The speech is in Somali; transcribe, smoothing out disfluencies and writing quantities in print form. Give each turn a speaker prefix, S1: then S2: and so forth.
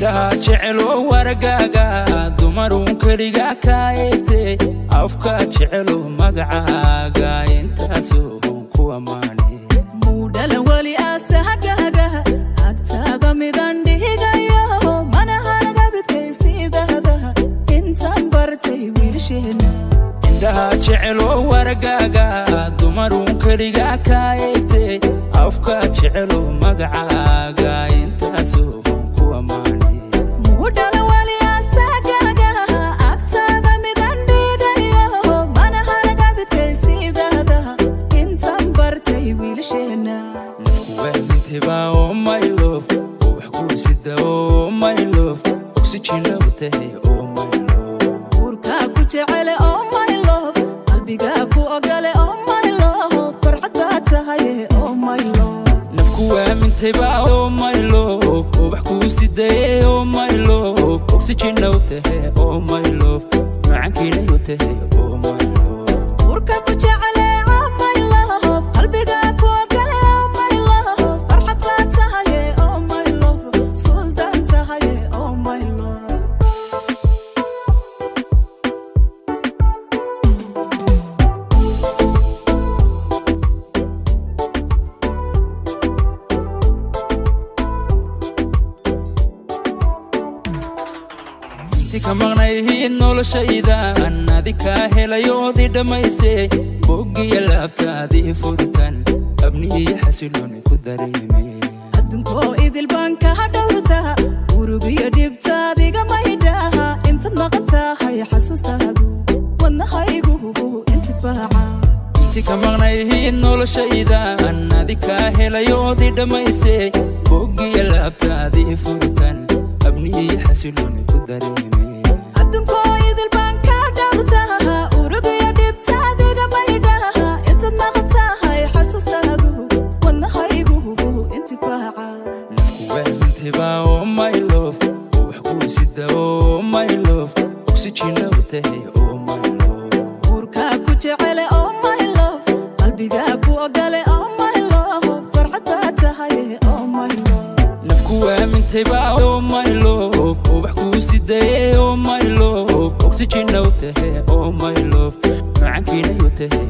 S1: indhaha jecel oo wargaaga dumarun keliga kaayte afka jecel oo magacaaga intaasoo ku amaanay
S2: mudala wali asahagaga agtaada midan dhigayo mana hanaga bidkaysiidada intaan bartay wiilsheena
S1: indhaha jecel oo wargaaga dumarun keliga kaayte afka jecel oo magacaaga intaasoo ku amaanay
S2: mudala wali asahagaga agtaada midan dhigayo mana hanaga bidkaysiidada intaan bartay wiilsheena
S1: oh my love oh waxkuusida oh my love oxygen awtahay oh my love
S2: urka ku jecel oh my love qalbiga ku ogale oh my love farxada tahay oh my love
S1: nafku waamintay ba oh my love oh waxkuusida oh my love oxygen awtahay oh my love macankina awtahay oh my love
S2: urka ku jecel oh my love qalbiga ku ogale oh my love farxada tahay oh my love sultan tahay oh my love
S1: tika maqnayhi noloshayda adika helayoodi dhamaysay bogiya laabtaadii furtan abniyi xasiloon ku dareemay
S2: adduunko idil baan ka dhawrtaa urugiyo dhibtaadiga maydhaha inta maqantahay xasuustaadu wadnahaygu intifaaca
S1: tika maqnayhi noloshayda adika helayoodi dhamaysay bogiya laabtaadii furtan abniyi xasiloon ku dareemay
S2: adduunko idil baan ka dhawrtaa urugiyo dhibtaadiga maydhaha inta maqantahay xasuustaadu wadnahaygu intifaaca
S1: nafku waamintay ba oh my love oh waxkuusida oh my love oxygen awtahay oh my love
S2: urka ku jecel oh my love qalbiga ku ogale oh my love farxada tahay oh my love
S1: nafku waamintay ba oh my love oh waxkuusida oh my love oxygen awtahay oh my love macankina awtahay